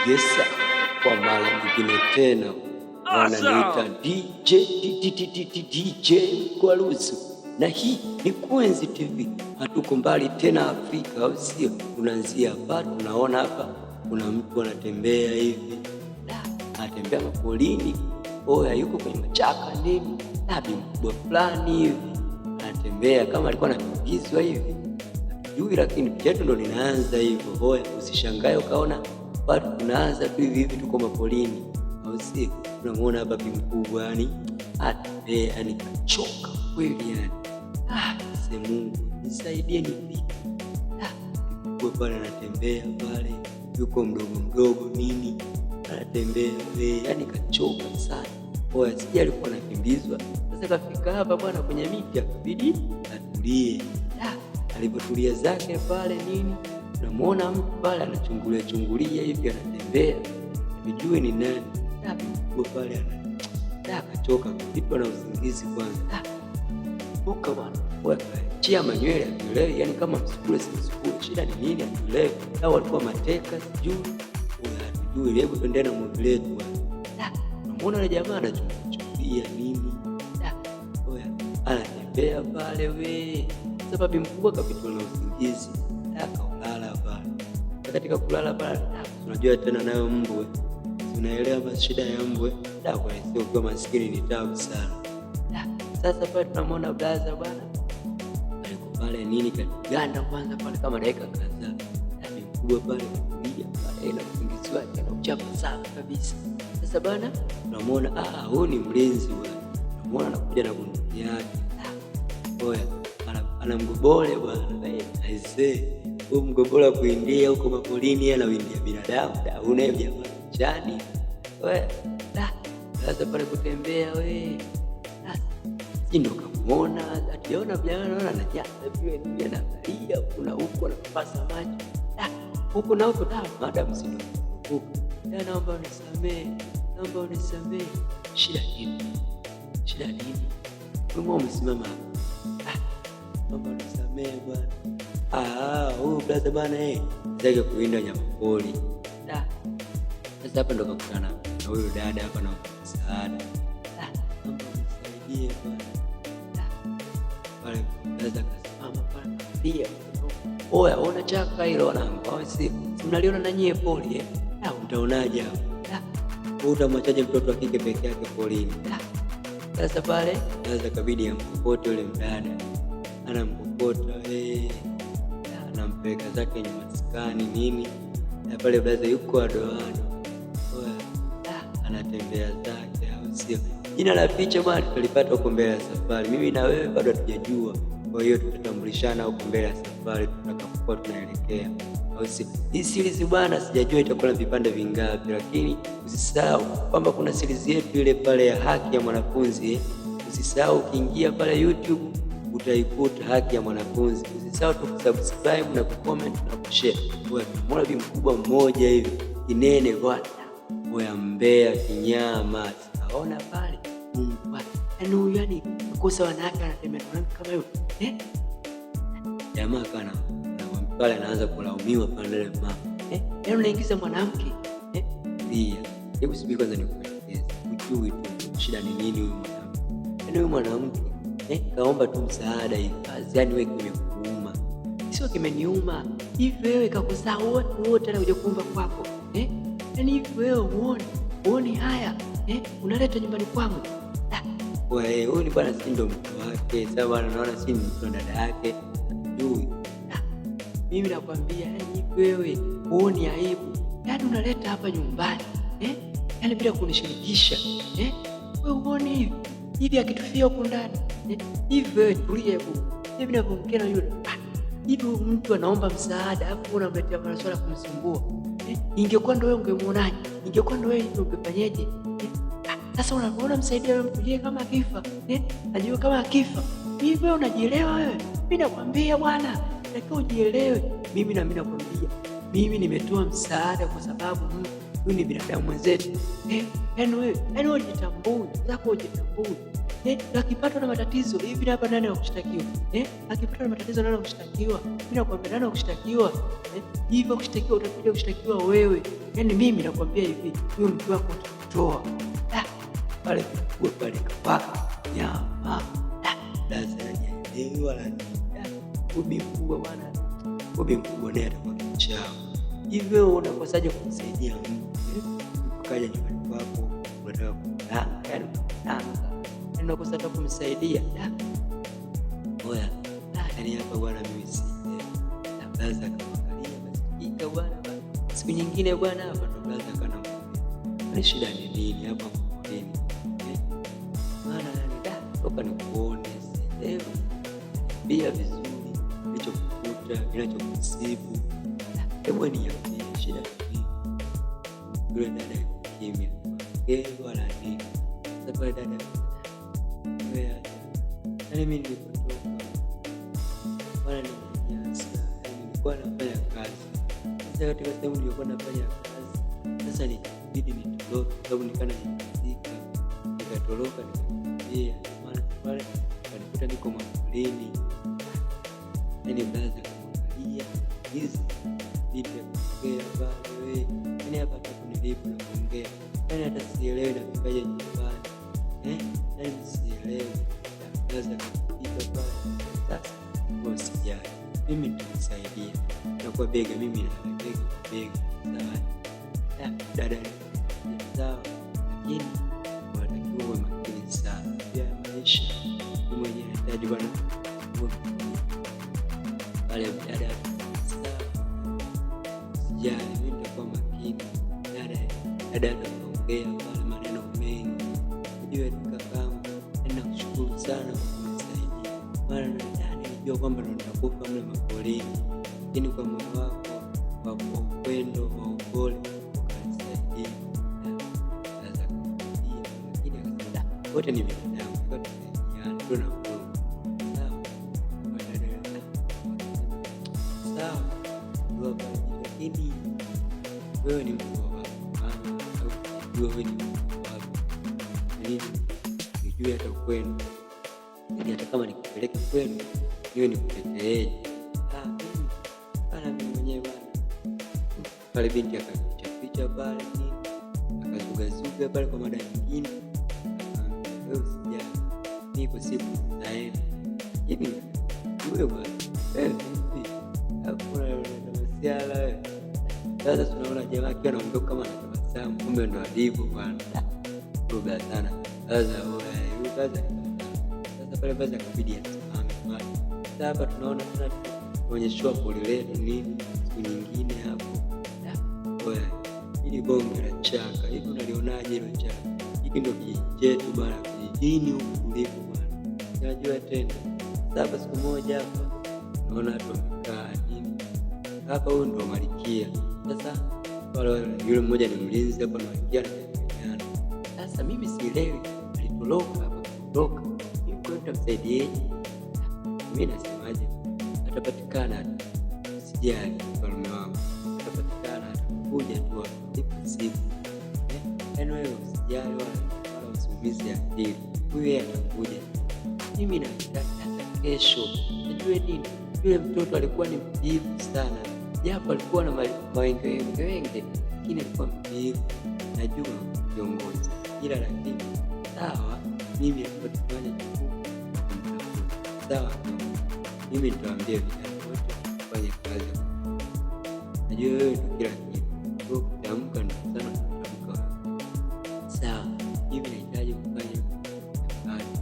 Yes sir. Kwa mara nyingine tena wananiita DJ Kwaluzu, na hii ni Kwenzi TV. Hatuko mbali tena Afrika, au sio? Tunaanzia hapa, tunaona hapa kuna mtu anatembea hivi, anatembea mapolini, oya yuko kwenye machaka nini, labi mkubwa fulani hivi anatembea kama alikuwa anakimbizwa hivi, hatujui, lakini picha ndo linaanza hivyo. Oya, usishangae ukaona watu tunaanza tu hivi, tuko mapolini, au sio? Tunamuona hapa mkubwa yani atembea, yani kachoka kweli yani. Mungu nisaidie nipite. Mkubwa pale anatembea pale, yuko mdogo nini anatembea yani kachoka sana. Oya, sija alikuwa anakimbizwa, sasa kafika hapa bwana kwenye miti akabidi atulie. Alipotulia zake pale nini, tunamuona mtu pale anachungulia hivi, anatembea sijui ni nani. Mkubwa pale akachoka, kupitwa na usingizi kwanza. Buka bwana, chia manywele atuelewe, yani kama msukule shida ni nini atuelewe. Hao walikuwa mateka sijui, hebu twende na mwili wetu bwana. Unamuona yule jamaa anachukulia nini, oya anatembea pale we. Sababu mkubwa kapitwa na usingizi, akaulala pale. Katika kulala pale, unajua tena nayo mbwe, unaelewa shida ya mbwe, kwa sio kwa maskini ni tabu sana. Sasa pale tunamwona blaza bwana pale nini kaganda kwanza pale kama dakika kadhaa, mkubwa pale kuja pale na usingizi wake na uchapa sana kabisa. Sasa bwana tunamwona huyu ni mlinzi bwana, tunamwona anakuja na bunduki yake. Oya, ana mgobole bwana, aisee huyu mgobole kuindia huko mapolini, anawindia binadamu una jamaa chani. Oya, sasa pale kutembea we ndo kamuona, akiona vijana anajaza vile nini, anaangalia kuna huko anapasa macho huko na huko. Madam sio huko, naomba unisamee. Shida nini? Wewe umesimama naomba unisamee bwana. Huyu brother bwana zake kuinda nyama pori. Sasa hapa ndo kakutana na huyu dada hapa na msaada. Naomba unisaidie bwana. Pale naweza kasimama pale pia. Oya, ona chaka hilo na mbasi. Mnaliona na nyie poli utaonaje hapo? Utamwachaje mtoto wa kike peke yake polini? Sasa pale naweza kabidi amkokote yule mdada. Anamkokota anampeleka zake nyuma maskani nini. Na pale blaza yuko adoado. Oya, anatembea zake, au sio? Jina la picha bwana tulipata huko mbele ya safari. Mimi na wewe bado hatujajua. Kwa hiyo tutatambulishana huko mbele ya safari tutakapokuwa tunaelekea. Au si hii series bwana sijajua itakuwa na vipande vingapi, lakini usisahau kwamba kuna series yetu ile pale ya haki ya mwanafunzi. Usisahau ukiingia pale YouTube utaikuta haki ya mwanafunzi. Usisahau kusubscribe na kucomment na kushare. Wewe mbona bi mkubwa mmoja hivi kinene bwana. Wewe mbea kinyama. Aona pale Mungu yani huyu yani kukosa wanawake anatembea kama hiyo jamaa kana na pale anaanza kulaumiwa pale mama yani unaingiza mwanamke pia. Hebu subiri kwanza nikuelekeze ujui tu shida ni nini. Huyu mwanamke yani huyu mwanamke kaomba tu msaada hivi kazi, yani wewe kimekuuma sio kimeniuma hivi, wewe kakuzaa wote na uje kuumba kwako yani hivi wewe uone haya unaleta nyumbani kwangu. Wewe huyu ni bwana, si ndo mtu wake? Sasa bwana naona si mtu dada yake juu. Mimi nakwambia yani wewe uone aibu, yani unaleta hapa nyumbani yani bila kunishirikisha wewe uone hivi akitufia huko ndani hivi. Wewe tulie hebu hivi na kumkena yule hivi, mtu anaomba msaada hapo unamletea masuala kumsumbua. Ingekuwa ndio wewe ungemuonaje? Ingekuwa ndio wewe ungefanyaje? Sasa unaona msaidia wewe mtulie kama akifa najua kama akifa hivi. Wewe unajielewa wewe? Mimi nakwambia bwana nataka ujielewe. Mimi nakwambia mimi nimetoa msaada kwa sababu huyu ni binadamu mwenzetu yani wewe jitambue zako, jitambue Akipatwa na matatizo hivi hapa nani wa kushtakiwa? Akipatwa na matatizo nani wa kushtakiwa? Mimi nakwambia nani wa kushtakiwa? Hivyo kushtakiwa utakuja kushtakiwa wewe. Yaani mimi nakwambia hivi, huyo mtu wako utatoa. Pale kapaka nyama. Daza la ubi mkubwa bwana. Ubi mkubwa naye atakuwa kichao. Hivyo unakosaje kumsaidia mtu? Ukaja nyumbani kwako unataka kumdanga, yaani unakosa hata kumsaidia. Oya, yaani hapa bwana mimi blaza akamwangalia masikika bwana. Siku nyingine bwana hapa ndo blaza akanamwambia, shida ni nini hapa mkoleni? Maana toka nikuone sasa bia vizuri nilichokukuta ninachokusibu. Hebu niambie shida ni nini? Yule dada kimya. Wala nini? Sasa pale dada wewe yaani mimi nilipotoka wala nimenyanyasa, nilikuwa nafanya kazi. Sasa katika sehemu nilikuwa nafanya kazi, sasa nikabidi nitoroke sababu nikana nimezika. Nikatoroka nikakimbia, maana pale nilikuta niko mapolini. Yaani baada kumwangalia hizi vipi kuongea bado wewe. Yaani hapa nilipo naongea. Yaani hata sielewi nafikaje nyumbani. Yaani sielewi. Baada kupita pale. Sasa usijali. Mimi nitakusaidia. Nakuwa bega mimi na bega. Sawa. Dada sawa. Lakini unatakiwa uwe makini sana. Pia maisha ni mwenye anahitaji bwana. Pale dada sawa. Usijali, mimi nitakuwa makini. Dada anaongea pale maneno mengi. Unajua kakaangu, nakushukuru sana kwa kunisaidia. Maana nilijua kwamba ndo nitakufa mle mapolini. Lakini kwa moyo wako wa upendo wa upole ukanisaidia. Sasa kunisaidia, lakini akasema wote ni binadamu, wote tunasaidiana, tunakula. Sawa. Sawa. Ndio basi, lakini wewe ni mtu wa wewe ni wako. Nini? Nijue hata kwenu. Yaani hata kama nikupeleke kwenu, niwe nikuteteeje. Mimi mwenyewe bwana. Pale binti akapicha pale nini? Akazuga pale kwa mada nyingine. Wewe usijali. Niko siku naenda. Hivi wewe bwana. Vipi? Hakuna masiala wewe. Sasa tunaona jamaa akiwa anaondoka kama anatabasamu, kumbe ndo alivyo bwana. Lugha sana. Sasa wewe kaza. Sasa pale basi akabidi asimame bwana. Sasa hapa tunaona tunaonyeshwa pole letu nini siku nyingine hapo. Wewe ili bonge la chaka. Hivi unalionaje hilo chaka? Hiki ndo kijiji chetu bwana, kijijini huku kuliko bwana. Unajua tena. Sasa siku moja hapa naona watu wamekaa nini. Hapa huyu ndo Malkia. Sasa wale yule mmoja ni mlinzi hapa na Malkia anapigana. Sasa mimi sielewi alitoroka hapa kutoka. Mimi kwenda msaidieje? Mimi nasemaje? Atapatikana. Sijali mfalme wangu. Atapatikana, atakuja tu hapo siku. Yaani wewe usijali wala usiumize akili. Huyu atakuja. Mimi nataka kesho. Unajua nini? Yule mtoto alikuwa ni mvivu sana. Japo alikuwa na mawenge, lakini alikuwa mvivu. Najua kiongozi. Ila lakini sawa, mimi nilikuwa tufanye jukumu. Sawa. Mimi nitawaambia vijana wote wafanye kazi. Najua wewe ndio kila kitu. Kwa kutamka na sana kutamka. Sawa. Mimi nahitaji kufanya kazi.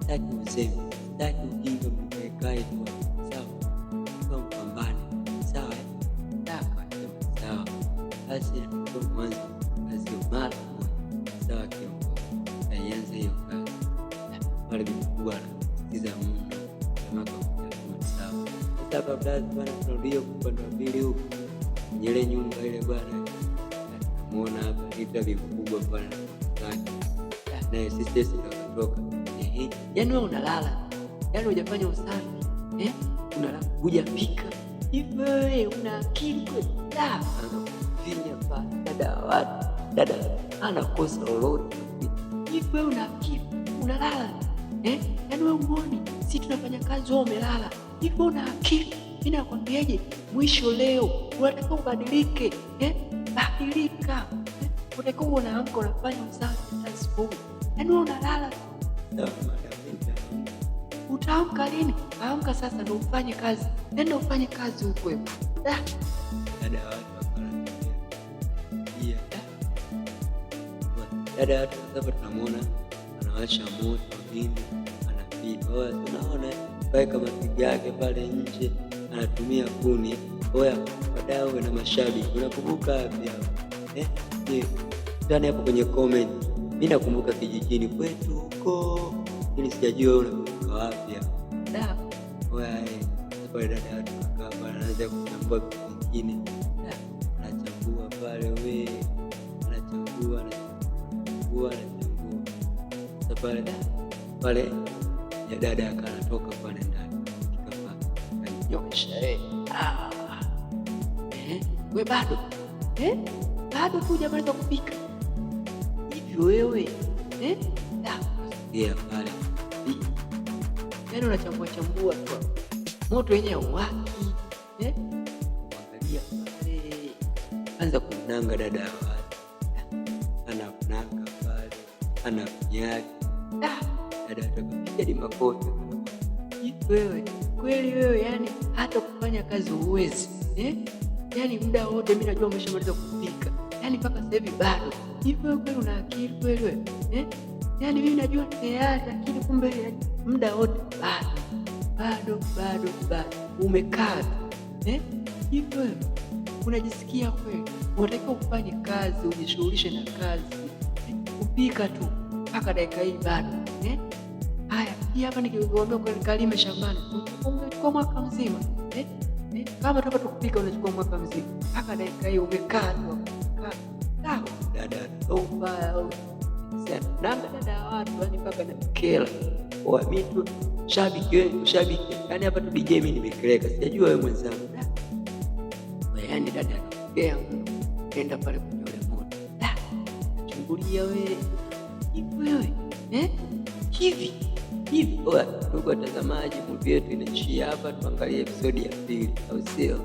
Sitaki useme, sitaki ujinga mkae tu. Basi ndio mwanzo kazi mara sawa kiongozi. Aianze hiyo kazi. Pale bwana sikiza mno kama kwa sawa. Sasa baada bwana tunarudia upande wa pili huko. Ile nyumba ile bwana. Muona hapa vitu vikubwa bwana. Na sisi tunatoka. Yaani wewe unalala. Yaani hujafanya usafi. Unalala hujapika. Hivi wewe una akili kweli? Dada watu, dada anakosa lolote. hivi wewe una akili? Unalala yaani wewe uone sisi tunafanya kazi, wewe umelala hivi? Una akili? Mimi nakwambiaje, mwisho leo unatakiwa ubadilike. Badilika. Unatakiwa unaamka unafanya usafi asubuhi, yaani wewe unalala. Utaamka lini? Amka sasa ndio ufanye kazi. Nenda ufanye kazi huko wewe. Dada watu sasa tunamuona anawasha moto nini, anapika. Tunaona pale kama piga yake pale nje anatumia kuni. Wadau na mashabiki, unakumbuka wapi hapo? Ndani hapo kwenye comment. Mimi nakumbuka kijijini kwetu huko. Mimi sijajua unakumbuka wapi hapo. Pale dada watu akawa anaanza kuchambua vitu vingine. Anachambua pale anachambua. Sasa pale ya dada akanatoka pale ndani. Kanyosha we bado bado tu hujamaliza kupika hivi wewe pale yaani unachambua chambua tu moto wenyewe wapi? Angalia pale, anza kunanga dada wa watu, anananga pale, anafinyaki dada atakupiga ni makofi. Wewe kweli wewe, yani hata kufanya kazi huwezi yani muda wote. Mimi najua umeshamaliza kupika, yani mpaka sasa hivi bado hivi. Wewe kweli una akili kweli wewe yani mimi najua tayari, lakini kumbe muda wote bado umekaa hivi. Wewe unajisikia kweli unatakiwa ufanye kazi, ujishughulishe na kazi. Kupika tu mpaka dakika hii bado haya. Hii hapa nikikwambia kweli kalime shambani unachukua mwaka mzima kama toka tukupika unachukua mwaka mzima, mpaka dakika hii umekaa tu. Dada ubaya namba dada watu yani mpaka na kela mitu shabiki yani hapa tu DJ. Mimi nimekeleka, sijajua wewe mwenzangu yani dada anaongea enda pale kwenye ule moto chungulia wewe hivi. Ndugu watazamaji, movie yetu inaishia hapa. Tuangalie episodi ya 2, au sio?